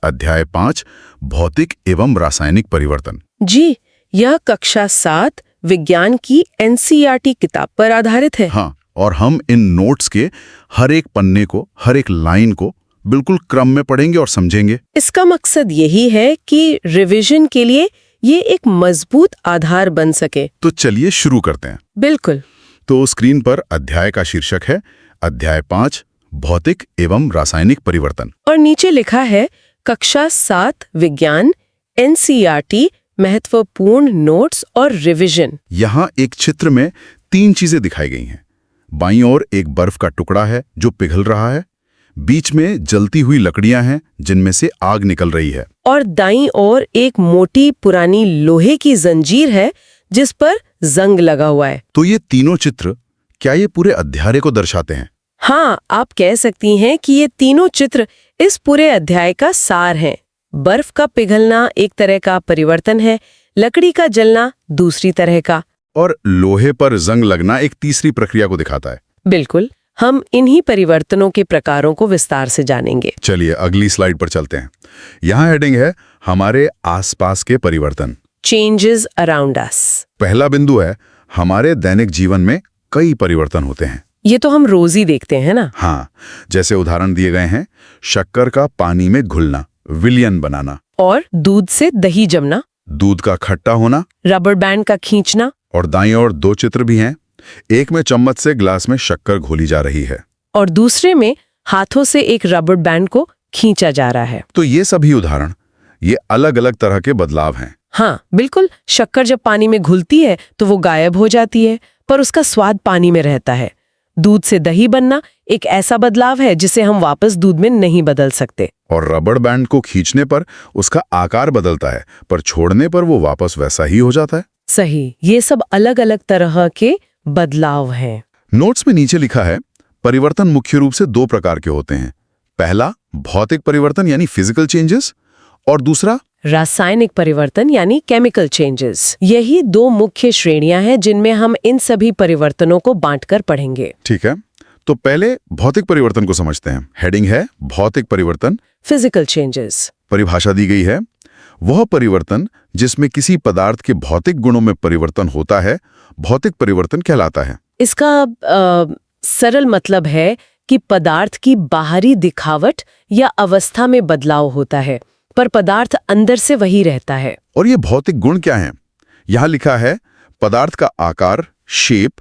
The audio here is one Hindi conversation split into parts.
अध्याय 5 भौतिक एवं रासायनिक परिवर्तन। जी, यह कक्षा 7 विज्ञान की एनसीईआरटी किताब पर आधारित है। हाँ, और हम इन नोट्स के हर एक पन्ने को, हर एक लाइन को बिल्कुल क्रम में पढ़ेंगे और समझेंगे। इसका मकसद यही है कि रिवीजन के लिए ये एक मजबूत आधार बन सके। तो चलिए शुरू करते हैं। बिल्कुल। तो स्क्रीन पर अध्याय का शीर्षक है अध्याय 5 भौतिक एवं रासायनिक परिवर्तन, और नीचे लिखा है कक्षा 7 विज्ञान एनसीईआरटी महत्वपूर्ण नोट्स और रिवीजन। यहाँ एक चित्र में 3 चीजें दिखाई गई हैं। बाईं ओर एक बर्फ का टुकड़ा है जो पिघल रहा है, बीच में जलती हुई लकड़ियां हैं जिनमें से आग निकल रही है, और दाईं ओर एक मोटी पुरानी लोहे की जंजीर है जिस पर जंग लगा हुआ है। तो ये तीनों चित्र क्या ये पूरे अध्याय को दर्शाते हैं? हाँ, आप कह सकती हैं कि ये तीनों चित्र इस पूरे अध्याय का सार हैं। बर्फ का पिघलना एक तरह का परिवर्तन है, लकड़ी का जलना दूसरी तरह का, और लोहे पर जंग लगना एक तीसरी प्रक्रिया को दिखाता है। बिल्कुल। हम इन्हीं परिवर्तनों के प्रकारों को विस्तार से जानेंगे। चलिए अगली स्लाइड पर चलते हैं। यहाँ हेडिंग है हमारे आसपास के परिवर्तन, चेंजेस अराउंड अस। पहला बिंदु है हमारे दैनिक जीवन में कई परिवर्तन होते हैं। ये तो हम रोज ही देखते हैं ना। हाँ, जैसे उदाहरण दिए गए हैं, शक्कर का पानी में घुलना, विलयन बनाना, और दूध से दही जमना, दूध का खट्टा होना, रबर बैंड का खींचना। और दाईं ओर 2 चित्र भी हैं। एक में चम्मच से ग्लास में शक्कर घोली जा रही है और दूसरे में हाथों से एक रबर बैंड को खींचा जा रहा है। तो ये सभी उदाहरण, ये अलग अलग तरह के बदलाव हैं। हाँ बिल्कुल। शक्कर जब पानी में घुलती है तो वो गायब हो जाती है, पर उसका स्वाद पानी में रहता है। दूध से दही बनना एक ऐसा बदलाव है जिसे हम वापस दूध में नहीं बदल सकते। और रबर बैंड को खींचने पर उसका आकार बदलता है, पर छोड़ने पर वो वापस वैसा ही हो जाता है। सही, ये सब अलग अलग तरह के बदलाव हैं। नोट्स में नीचे लिखा है परिवर्तन मुख्य रूप से 2 प्रकार के होते हैं। पहला भौतिक परिवर्तन यानी फिजिकल चेंजेस, और दूसरा रासायनिक परिवर्तन यानी केमिकल चेंजेस। यही 2 मुख्य श्रेणियां हैं जिनमें हम इन सभी परिवर्तनों को बांटकर पढ़ेंगे। ठीक है, तो पहले भौतिक परिवर्तन को समझते हैं। हेडिंग है भौतिक परिवर्तन, फिजिकल चेंजेस। परिभाषा दी गई है वह परिवर्तन जिसमें किसी पदार्थ के भौतिक गुणों में परिवर्तन होता है, भौतिक परिवर्तन कहलाता है। इसका सरल मतलब है कि पदार्थ की बाहरी दिखावट या अवस्था में बदलाव होता है, पर पदार्थ अंदर से वही रहता है। और ये भौतिक गुण क्या हैं? यहाँ लिखा है पदार्थ का आकार, शेप,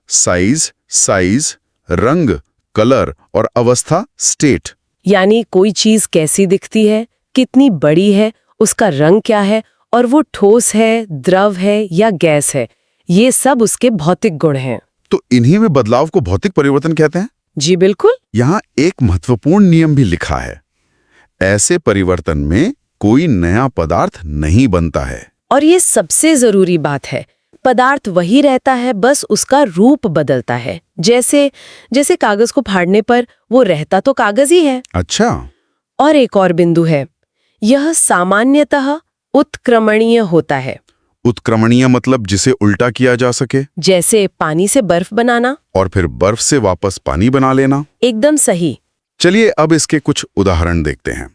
साइज, रंग, कलर और अवस्था, स्टेट। यानी कोई चीज कैसी दिखती है, कितनी बड़ी है, उसका रंग क्या है, और वो ठोस है, द्रव है या गैस है, ये सब उसके भौतिक गुण हैं। तो इन्हीं में बदलाव को भौतिक परिवर्तन कहते हैं। जी बिल्कुल। यहाँ एक महत्वपूर्ण नियम भी लिखा है, ऐसे परिवर्तन में कोई नया पदार्थ नहीं बनता है। और ये सबसे जरूरी बात है, पदार्थ वही रहता है, बस उसका रूप बदलता है। जैसे कागज को फाड़ने पर वो रहता तो कागज ही है। अच्छा। और एक और बिंदु है, यह सामान्यतः उत्क्रमणीय होता है। उत्क्रमणीय मतलब जिसे उल्टा किया जा सके, जैसे पानी से बर्फ बनाना और फिर बर्फ से वापस पानी बना लेना। एकदम सही। चलिए अब इसके कुछ उदाहरण देखते हैं।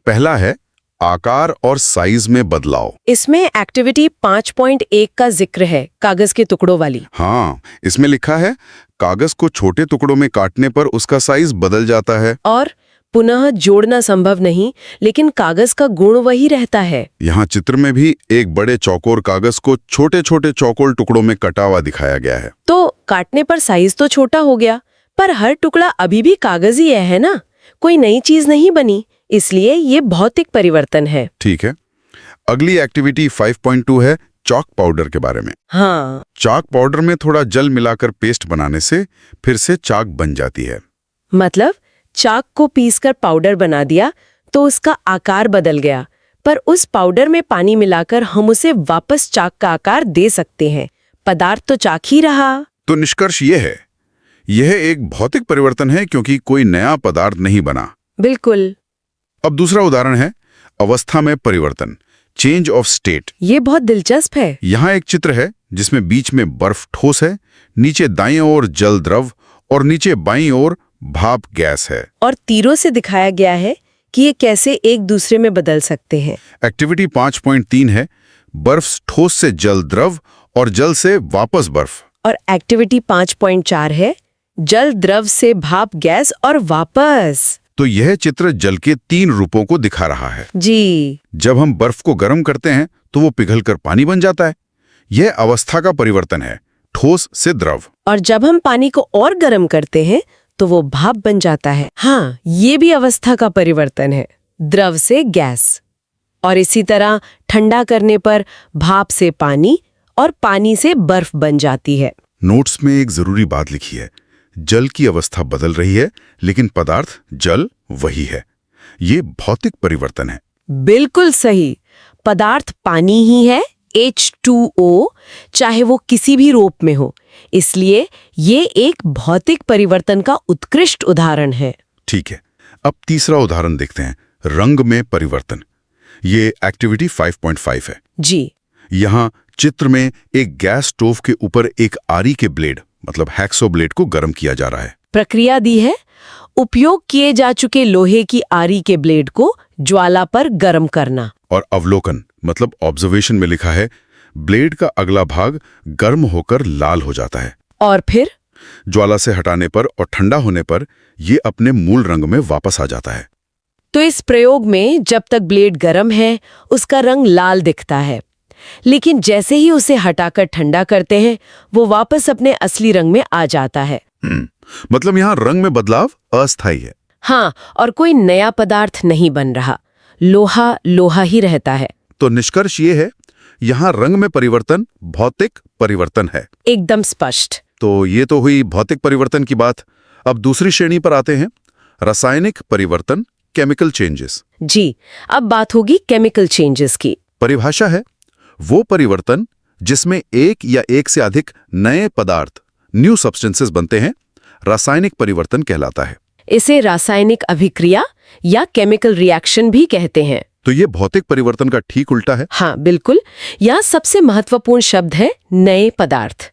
पहला है आकार और साइज में बदलाव। इसमें एक्टिविटी 5.1 का जिक्र है, कागज के टुकड़ों वाली। हाँ, इसमें लिखा है कागज को छोटे टुकड़ों में काटने पर उसका साइज बदल जाता है और पुनः जोड़ना संभव नहीं, लेकिन कागज का गुण वही रहता है। यहाँ चित्र में भी एक बड़े चौकोर कागज को छोटे छोटे चौकोर टुकड़ों में कटा हुआ दिखाया गया है। तो काटने पर साइज तो छोटा हो गया, पर हर टुकड़ा अभी भी कागज ही है ना, कोई नई चीज नहीं बनी, इसलिए ये भौतिक परिवर्तन है। ठीक है, अगली एक्टिविटी 5.2 है चॉक पाउडर के बारे में। हाँ, चॉक पाउडर में थोड़ा जल मिलाकर पेस्ट बनाने से फिर से चाक बन जाती है। मतलब चाक को पीसकर पाउडर बना दिया तो उसका आकार बदल गया, पर उस पाउडर में पानी मिलाकर हम उसे वापस चाक का आकार दे सकते हैं। पदार्थ तो चाक ही रहा। तो निष्कर्ष ये है, यह एक भौतिक परिवर्तन है क्योंकि कोई नया पदार्थ नहीं बना। बिल्कुल। अब दूसरा उदाहरण है अवस्था में परिवर्तन, चेंज ऑफ स्टेट। ये बहुत दिलचस्प है। यहाँ एक चित्र है जिसमें बीच में बर्फ ठोस है, नीचे दाईं ओर जल द्रव और नीचे बाईं ओर भाप गैस है। और तीरों से दिखाया गया है कि ये कैसे एक दूसरे में बदल सकते हैं। एक्टिविटी 5.3 है बर्फ ठोस से जल द्रव और जल से वापस बर्फ। और एक्टिविटी 5.4 है जल द्रव से भाप गैस और वापस। तो यह चित्र जल के 3 रूपों को दिखा रहा है। जी। जब हम बर्फ को गर्म करते हैं तो वो पिघलकर पानी बन जाता है। यह अवस्था का परिवर्तन है, ठोस से द्रव। और जब हम पानी को और गर्म करते हैं तो वो भाप बन जाता है। हाँ, ये भी अवस्था का परिवर्तन है, द्रव से गैस। और इसी तरह ठंडा करने पर भाप से पानी और पानी से बर्फ बन जाती है। नोट्स में एक जरूरी बात लिखी है, जल की अवस्था बदल रही है लेकिन पदार्थ जल वही है। ये भौतिक परिवर्तन है। बिल्कुल सही। पदार्थ पानी ही है, H2O, चाहे वो किसी भी रूप में हो। इसलिए ये एक भौतिक परिवर्तन का उत्कृष्ट उदाहरण है। ठीक है, अब तीसरा उदाहरण देखते हैं, रंग में परिवर्तन। ये एक्टिविटी 5.5 है। जी। यहाँ चित्र में एक गैस स्टोव के ऊपर एक आरी के ब्लेड मतलब हैक्सो ब्लेड को गर्म किया जा रहा है। प्रक्रिया दी है, उपयोग किए जा चुके लोहे की आरी के ब्लेड को ज्वाला पर गर्म करना। और अवलोकन मतलब ऑब्जर्वेशन में लिखा है, ब्लेड का अगला भाग गर्म होकर लाल हो जाता है और फिर ज्वाला से हटाने पर और ठंडा होने पर ये अपने मूल रंग में वापस आ जाता है। तो इस प्रयोग में जब तक ब्लेड गर्म है उसका रंग लाल दिखता है, लेकिन जैसे ही उसे हटाकर ठंडा करते हैं वो वापस अपने असली रंग में आ जाता है। मतलब यहाँ रंग में बदलाव अस्थायी है। हाँ, और कोई नया पदार्थ नहीं बन रहा, लोहा लोहा ही रहता है। तो निष्कर्ष ये है, यहाँ रंग में परिवर्तन भौतिक परिवर्तन है। एकदम स्पष्ट। तो ये तो हुई भौतिक परिवर्तन की बात। अब दूसरी श्रेणी पर आते हैं, रासायनिक परिवर्तन, केमिकल चेंजेस। जी, अब बात होगी केमिकल चेंजेस की। परिभाषा है वो परिवर्तन जिसमें एक या एक से अधिक नए पदार्थ न्यू सब्सटेंसेस बनते हैं, रासायनिक परिवर्तन कहलाता है। इसे रासायनिक अभिक्रिया या केमिकल रिएक्शन भी कहते हैं। तो ये भौतिक परिवर्तन का ठीक उल्टा है। हाँ बिल्कुल। यहाँ सबसे महत्वपूर्ण शब्द है नए पदार्थ।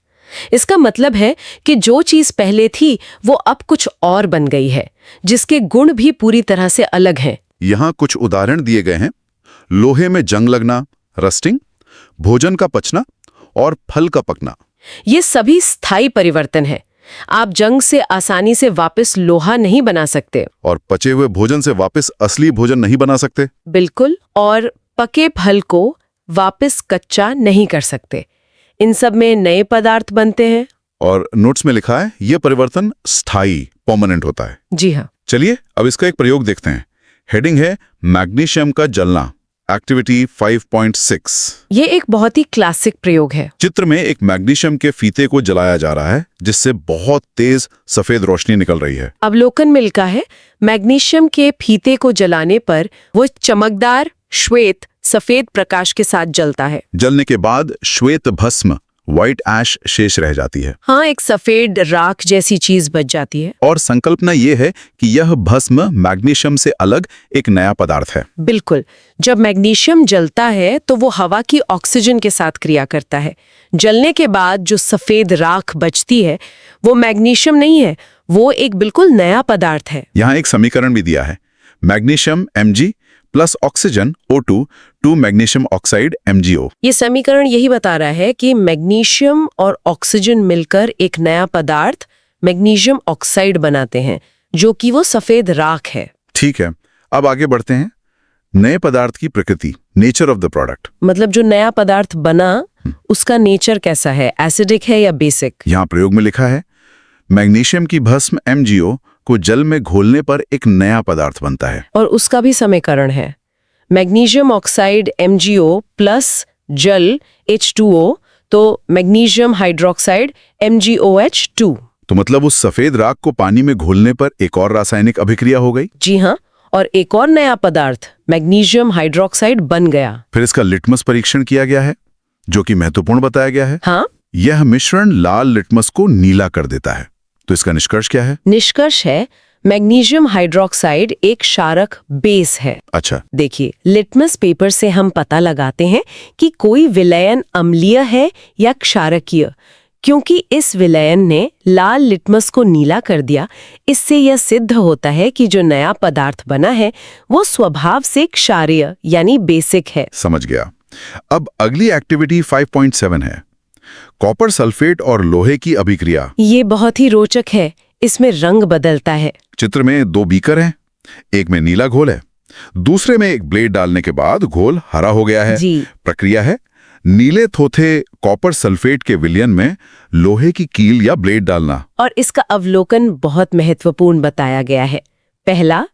इसका मतलब है कि जो चीज पहले थी वो अब कुछ और बन गई है, जिसके गुण भी पूरी तरह से अलग हैं। यहाँ कुछ उदाहरण दिए गए हैं, लोहे में जंग लगना, रस्टिंग, भोजन का पचना और फल का पकना। ये सभी स्थायी परिवर्तन है। आप जंग से आसानी से वापस लोहा नहीं बना सकते और पचे हुए भोजन से वापस असली भोजन नहीं बना सकते। बिल्कुल। और पके फल को वापस कच्चा नहीं कर सकते। इन सब में नए पदार्थ बनते हैं। और नोट्स में लिखा है ये परिवर्तन स्थायी परमानेंट होता है। जी हाँ। चलिए अब इसका एक प्रयोग देखते हैं। हेडिंग है मैग्नीशियम का जलना, एक्टिविटी 5.6। ये एक बहुत ही क्लासिक प्रयोग है। चित्र में एक मैग्नीशियम के फीते को जलाया जा रहा है जिससे बहुत तेज सफेद रोशनी निकल रही है। अवलोकन में लिखा है मैग्नीशियम के फीते को जलाने पर वो चमकदार श्वेत सफेद प्रकाश के साथ जलता है। जलने के बाद श्वेत भस्म व्हाइट ऐश शेष रह जाती है। हाँ, एक सफेद राख जैसी चीज बच जाती है। और संकल्पना ये है कि यह भस्म मैग्नीशियम से अलग एक नया पदार्थ है। बिल्कुल। जब मैग्नीशियम जलता है तो वो हवा की ऑक्सीजन के साथ क्रिया करता है। जलने के बाद जो सफेद राख बचती है वो मैग्नीशियम नहीं है, वो एक बिल्कुल नया पदार्थ है। यहाँ एक समीकरण भी दिया है, magnesium Mg plus oxygen O2 to magnesium oxide MgO। ये समीकरण यही बता रहा है कि मैग्नीशियम और ऑक्सीजन मिलकर एक नया पदार्थ मैग्नीशियम ऑक्साइड बनाते हैं, जो कि वो सफेद राख है। ठीक है, अब आगे बढ़ते हैं। नए पदार्थ की प्रकृति, नेचर ऑफ द प्रोडक्ट। मतलब जो नया पदार्थ बना उसका नेचर कैसा है, एसिडिक है या बेसिक। यहाँ प्रयोग में लिखा है मैग्नीशियम की भस्म MgO को जल में घोलने पर एक नया पदार्थ बनता है। और उसका भी समीकरण है मैग्नीशियम ऑक्साइड MgO प्लस जल H2O, तो मैग्नीशियम हाइड्रोक्साइड MgOH2। तो मतलब उस सफेद राख को पानी में घोलने पर एक और रासायनिक अभिक्रिया हो गई। जी हाँ, और एक और नया पदार्थ मैग्नीशियम हाइड्रोक्साइड बन गया। फिर इसका लिटमस परीक्षण किया गया है जो कि महत्वपूर्ण बताया गया है। हाँ, यह मिश्रण लाल लिटमस को नीला कर देता है। तो इसका निष्कर्ष क्या है? निष्कर्ष है मैग्नीशियम हाइड्रोक्साइड एक क्षारक बेस है। अच्छा, देखिए, लिटमस पेपर से हम पता लगाते हैं कि कोई विलयन अम्लीय है या क्षारकीय, क्योंकि इस विलयन ने लाल लिटमस को नीला कर दिया। इससे यह सिद्ध होता है कि जो नया पदार्थ बना है वो स्वभाव से क्षारीय यानी बेसिक है। समझ गया। अब अगली एक्टिविटी 5.7 है कॉपर सल्फेट और लोहे की अभिक्रिया। ये बहुत ही रोचक है। इसमें रंग बदलता है। चित्र में 2 बीकर हैं, एक में नीला घोल है, दूसरे में एक ब्लेड डालने के बाद घोल हरा हो गया है। जी। प्रक्रिया है नीले थोथे कॉपर सल्फेट के विलयन में लोहे की कील या ब्लेड डालना। और इसका अवलोकन बहुत महत्वपूर्ण बताया गया है। पहला,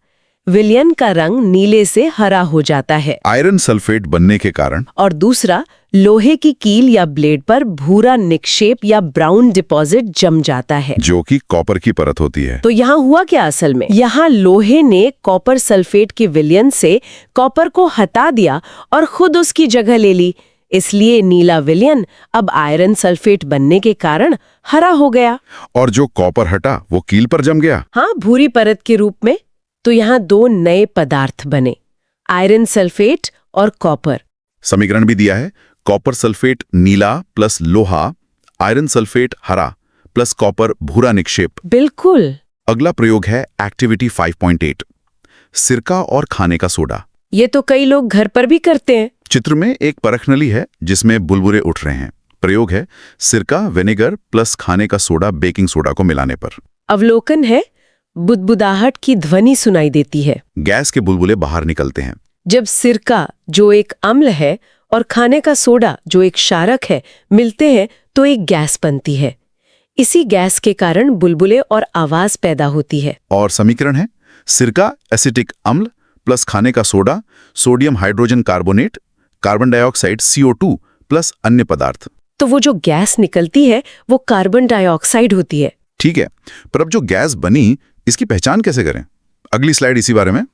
विलयन का रंग नीले से हरा हो जाता है आयरन सल्फेट बनने के कारण। और दूसरा, लोहे की कील या ब्लेड पर भूरा निक्षेप या ब्राउन डिपॉजिट जम जाता है जो कि कॉपर की परत होती है। तो यहाँ हुआ क्या असल में? यहाँ लोहे ने कॉपर सल्फेट के विलयन से कॉपर को हटा दिया और खुद उसकी जगह ले ली। इसलिए नीला विलयन अब आयरन सल्फेट बनने के कारण हरा हो गया। और जो कॉपर हटा वो कील पर जम गया। हाँ, भूरी परत के रूप में। तो यहाँ 2 नए पदार्थ बने, आयरन सल्फेट और कॉपर। समीकरण भी दिया है कॉपर सल्फेट नीला प्लस लोहा, आयरन सल्फेट हरा प्लस कॉपर भूरा निक्षेप। बिल्कुल। अगला प्रयोग है एक्टिविटी 5.8 सिरका और खाने का सोडा। ये तो कई लोग घर पर भी करते हैं। चित्र में एक परखनली है जिसमें बुलबुले उठ रहे हैं। प्रयोग है सिरका विनेगर प्लस खाने का सोडा बेकिंग सोडा को मिलाने पर। अवलोकन है बुदबुदाहट की ध्वनि सुनाई देती है। गैस के बुलबुले बाहर निकलते हैं। जब सिरका जो एक अम्ल है और खाने का सोडा जो एक क्षारक है मिलते हैं तो एक गैस बनती है। इसी गैस के कारण बुलबुले और आवाज पैदा होती है। और समीकरण है सिरका एसिटिक अम्ल प्लस खाने का soda sodium hydrogen carbonate carbon dioxide CO2 plus अन्य पदार्थ। तो वो जो गैस निकलती है वो कार्बन डाइऑक्साइड होती है। ठीक है, पर अब जो गैस बनी इसकी पहचान कैसे करें? अगली स्लाइड इसी बारे में।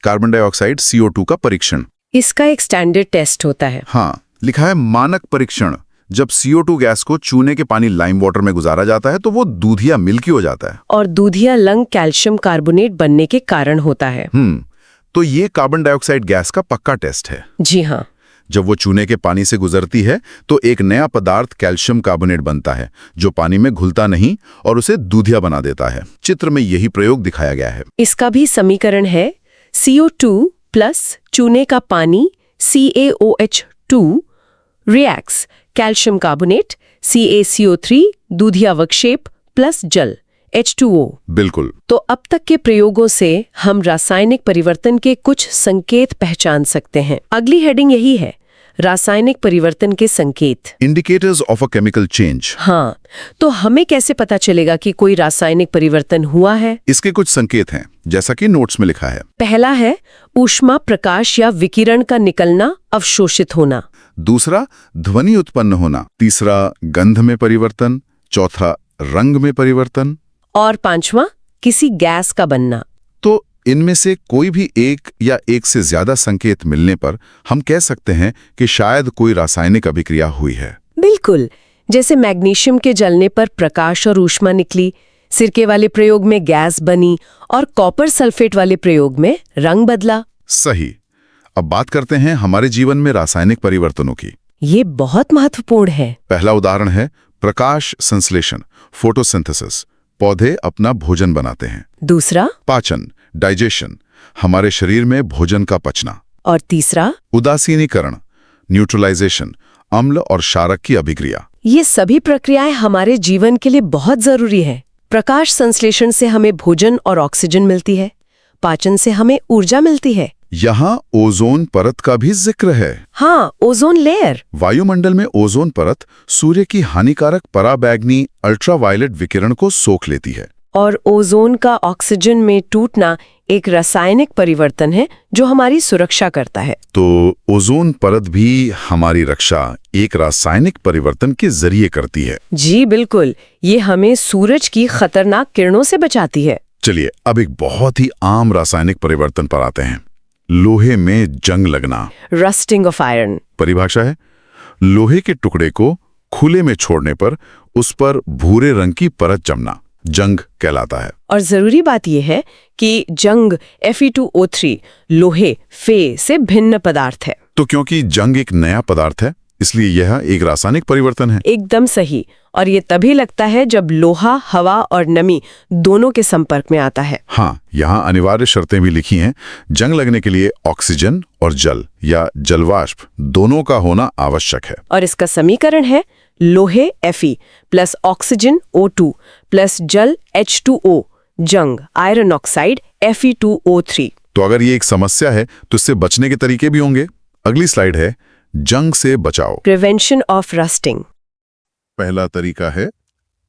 कार्बन डाइऑक्साइड CO2 का परीक्षण। इसका एक स्टैंडर्ड टेस्ट होता है। हाँ, लिखा है मानक परीक्षण। जब CO2 गैस को चूने के पानी लाइम वाटर में गुजारा जाता है तो वो दूधिया मिल्की हो जाता है। और दूधिया लंग कैल्शियम कार्बोनेट बनने के कारण होता है। तो ये कार्बन डाइऑक्साइड गैस का पक्का टेस्ट है। जी हाँ। जब वो चूने के पानी से गुजरती है तो एक नया पदार्थ कैल्शियम कार्बोनेट बनता है जो पानी में घुलता नहीं और उसे दूधिया बना देता है। चित्र में यही प्रयोग दिखाया गया है। इसका भी समीकरण है CO2 प्लस चूने का पानी CaOH2 reacts calcium carbonate CaCO3 दूधिया अवक्षेप प्लस जल H2O। बिल्कुल। तो अब तक के प्रयोगों से हम रासायनिक परिवर्तन के कुछ संकेत पहचान सकते हैं। अगली हेडिंग यही है, रासायनिक परिवर्तन के संकेत। Indicators of a chemical change. हाँ, तो हमें कैसे पता चलेगा कि कोई रासायनिक परिवर्तन हुआ है? इसके कुछ संकेत हैं जैसा कि नोट्स में लिखा है। पहला है ऊष्मा प्रकाश या विकिरण का निकलना अवशोषित होना। दूसरा ध्वनि उत्पन्न होना। तीसरा गंध में परिवर्तन। चौथा रंग में परिवर्तन। और 5वां किसी गैस का बनना। तो इनमें से कोई भी एक या एक से ज्यादा संकेत मिलने पर हम कह सकते हैं कि शायद कोई रासायनिक अभिक्रिया हुई है। बिल्कुल, जैसे मैग्नीशियम के जलने पर प्रकाश और ऊष्मा निकली, सिरके वाले प्रयोग में गैस बनी और कॉपर सल्फेट वाले प्रयोग में रंग बदला। सही। अब बात करते हैं हमारे जीवन में रासायनिक परिवर्तनों की। ये बहुत महत्वपूर्ण है। पहला उदाहरण है प्रकाश संश्लेषण फोटोसिंथेसिस। पौधे अपना भोजन बनाते हैं। दूसरा पाचन डाइजेशन हमारे शरीर में भोजन का पचना। और तीसरा उदासीनीकरण न्यूट्रलाइजेशन अम्ल और क्षारक की अभिक्रिया। ये सभी प्रक्रियाएं हमारे जीवन के लिए बहुत जरूरी है। प्रकाश संश्लेषण से हमें भोजन और ऑक्सीजन मिलती है। पाचन से हमें ऊर्जा मिलती है। यहाँ ओजोन परत का भी जिक्र है। हाँ, ओजोन लेयर। वायुमंडल में ओजोन परत सूर्य की हानिकारक पराबैंगनी अल्ट्रावायलेट विकिरण को सोख लेती है। और ओजोन का ऑक्सीजन में टूटना एक रासायनिक परिवर्तन है जो हमारी सुरक्षा करता है। तो ओजोन परत भी हमारी रक्षा एक रासायनिक परिवर्तन के जरिए करती है। जी बिल्कुल, ये हमें सूरज की खतरनाक किरणों से बचाती है। चलिए अब एक बहुत ही आम रासायनिक परिवर्तन पर आते हैं। लोहे में जंग लगना। Rusting of iron. परिभाषा है लोहे के टुकड़े को खुले में छोड़ने पर उस पर भूरे रंग की परत जमना जंग कहलाता है। और जरूरी बात यह है कि जंग Fe2O3 लोहे फे से भिन्न पदार्थ है। तो क्योंकि जंग एक नया पदार्थ है इसलिए यह एक रासायनिक परिवर्तन है। एकदम सही। और ये तभी लगता है जब लोहा, हवा और नमी दोनों के संपर्क में आता है। हाँ, यहाँ अनिवार्य शर्तें भी लिखी हैं। जंग लगने के लिए ऑक्सीजन और जल या जलवाष्प दोनों का होना आवश्यक है। और इसका समीकरण है लोहे Fe plus oxygen O2 plus जल H2O, जंग आयरन ऑक्साइड Fe2O3। तो अगर ये एक समस्या है तो इससे बचने के तरीके भी होंगे। अगली स्लाइड है जंग से बचाव। Prevention of rusting. पहला तरीका है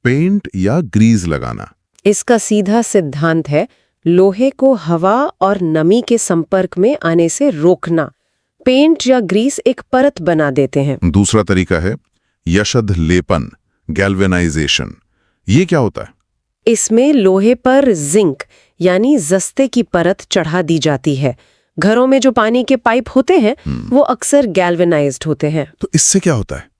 पेंट या ग्रीस लगाना। इसका सीधा सिद्धांत है लोहे को हवा और नमी के संपर्क में आने से रोकना। पेंट या ग्रीस एक परत बना देते हैं। दूसरा तरीका है यशद लेपन, गैल्वेनाइजेशन। ये क्या होता है? इसमें लोहे पर जिंक यानी जस्ते की परत चढ़ा दी जाती है। घरों में जो पानी के पाइप होते हैं वो अक्सर गैल्वेनाइज्ड होते हैं। तो इससे क्या होता है?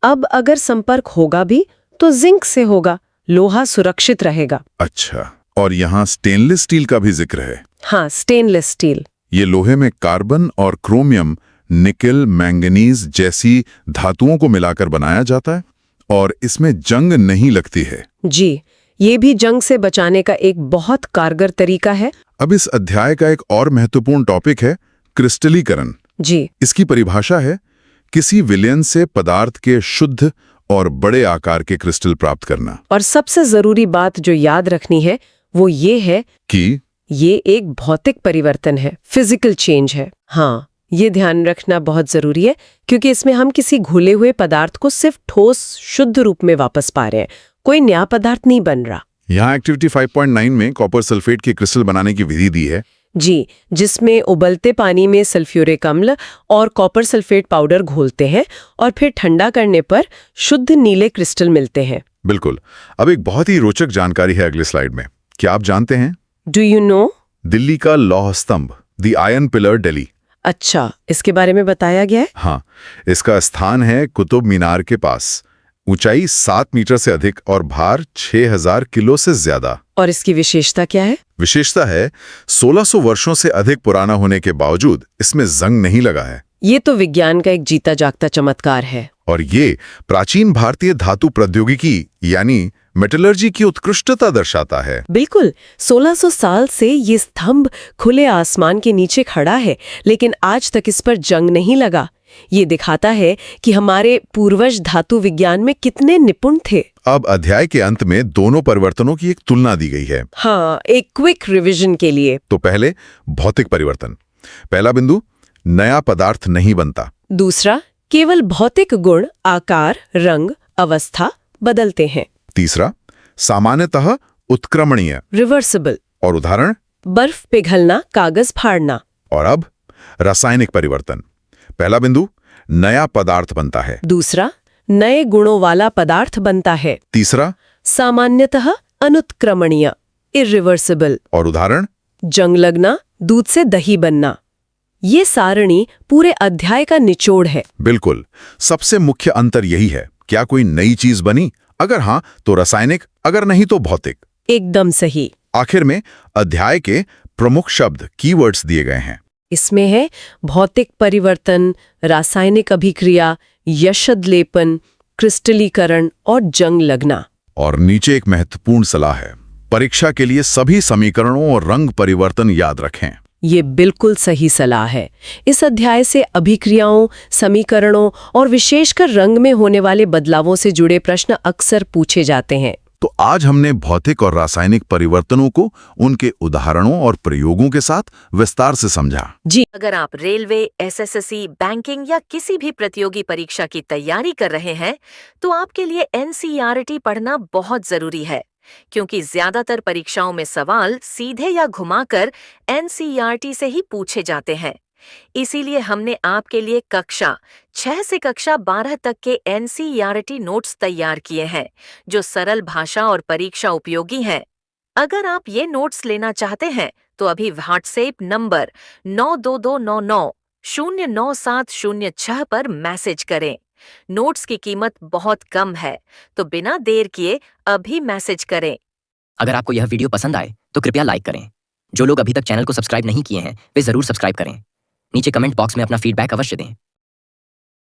अब अगर संपर्क होगा भी तो जिंक से होगा, लोहा सुरक्षित रहेगा। अच्छा, और यहाँ स्टेनलेस स्टील का भी जिक्र है। हाँ, स्टेनलेस स्टील। ये लोहे में कार्बन और क्रोमियम, निकेल, मैंगनीज जैसी धातुओं को मिलाकर बनाया जाता है और इसमें जंग नहीं लगती है। जी, ये भी जंग से बचाने का एक बहुत कारगर तरीका है। अब इस अध्याय का एक और महत्वपूर्ण टॉपिक है क्रिस्टलीकरण। जी, इसकी परिभाषा है किसी विलयन से पदार्थ के शुद्ध और बड़े आकार के क्रिस्टल प्राप्त करना। और सबसे जरूरी बात जो याद रखनी है वो ये है कि ये एक भौतिक परिवर्तन है, फिजिकल चेंज है। हाँ, ये ध्यान रखना बहुत जरूरी है क्योंकि इसमें हम किसी घुले हुए पदार्थ को सिर्फ ठोस शुद्ध रूप में वापस पा रहे हैं, कोई नया पदार्थ नहीं बन रहा। यहाँ एक्टिविटी 5.9 में कॉपर सल्फेट के क्रिस्टल बनाने की विधि दी है। जी, जिसमें उबलते पानी में सल्फ्यूरिक अम्ल और कॉपर सल्फेट पाउडर घोलते हैं और फिर ठंडा करने पर शुद्ध नीले क्रिस्टल मिलते हैं। बिल्कुल। अब एक बहुत ही रोचक जानकारी है अगले स्लाइड में। क्या आप जानते हैं? Do you know? दिल्ली का लौह स्तंभ, द आयरन पिलर दिल्ली। अच्छा, इसके बारे में बताया गया है? हाँ, इसका स्थान है कुतुब मीनार के पास। ऊंचाई 7 मीटर से अधिक और भार 6000 किलो से ज्यादा। और इसकी विशेषता क्या है? विशेषता है 1600 वर्षों से अधिक पुराना होने के बावजूद इसमें जंग नहीं लगा है। ये तो विज्ञान का एक जीता जागता चमत्कार है। और ये प्राचीन भारतीय धातु प्रौद्योगिकी यानी मेटलर्जी की उत्कृष्टता दर्शाता है। बिल्कुल, 1600 साल से ये स्तंभ खुले आसमान के नीचे खड़ा है, लेकिन आज तक इस पर जंग नहीं लगा। ये दिखाता है कि हमारे पूर्वज धातु विज्ञान में कितने निपुण थे। अब अध्याय के अंत में दोनों परिवर्तनों की एक तुलना दी गई है। हाँ, एक क्विक रिवीजन के लिए। तो पहले भौतिक परिवर्तन। पहला बिंदु, नया पदार्थ नहीं बनता। दूसरा, केवल भौतिक गुण, आकार, रंग, अवस्था बदलते हैं। तीसरा, सामान्यतः उत्क्रमणीय, रिवर्सिबल। और उदाहरण बर्फ पिघलना, कागज फाड़ना। और अब रासायनिक परिवर्तन। पहला बिंदु, नया पदार्थ बनता है। दूसरा, नए गुणों वाला पदार्थ बनता है। तीसरा, सामान्यतः अनुत्क्रमणीय, इरिवर्सिबल। और उदाहरण जंग लगना, दूध से दही बनना। ये सारणी पूरे अध्याय का निचोड़ है। बिल्कुल। सबसे मुख्य अंतर यही है, क्या कोई नई चीज बनी? अगर हाँ तो रासायनिक, अगर नहीं तो भौतिक। एकदम सही। आखिर में अध्याय के प्रमुख शब्द, कीवर्ड्स दिए गए हैं। इसमें है भौतिक परिवर्तन, रासायनिक अभिक्रिया, यशद लेपन, क्रिस्टलीकरण और जंग लगना। और नीचे एक महत्वपूर्ण सलाह है, परीक्षा के लिए सभी समीकरणों और रंग परिवर्तन याद रखें। ये बिल्कुल सही सलाह है। इस अध्याय से अभिक्रियाओं, समीकरणों और विशेषकर रंग में होने वाले बदलावों से जुड़े प्रश्न अक्सर पूछे जाते हैं। तो आज हमने भौतिक और रासायनिक परिवर्तनों को उनके उदाहरणों और प्रयोगों के साथ विस्तार से समझा। जी, अगर आप रेलवे, एसएससी, बैंकिंग या किसी भी प्रतियोगी परीक्षा की तैयारी कर रहे हैं तो आपके लिए एनसीईआरटी पढ़ना बहुत जरूरी है, क्योंकि ज्यादातर परीक्षाओं में सवाल सीधे या घुमाकर एनसीईआरटी से ही पूछे जाते हैं। इसीलिए हमने आपके लिए कक्षा 6 से कक्षा 12 तक के एनसीईआरटी नोट्स तैयार किए हैं, जो सरल भाषा और परीक्षा उपयोगी हैं। अगर आप ये नोट्स लेना चाहते हैं तो अभी व्हाट्सएप नंबर 92299-09706 पर मैसेज करें। नोट्स की कीमत बहुत कम है, तो बिना देर किए अभी मैसेज करें। अगर आपको यह वीडियो पसंद आए तो कृपया लाइक करें। जो लोग अभी तक चैनल को सब्सक्राइब नहीं किए हैं वे जरूर सब्सक्राइब करें। नीचे कमेंट बॉक्स में अपना फीडबैक अवश्य दें।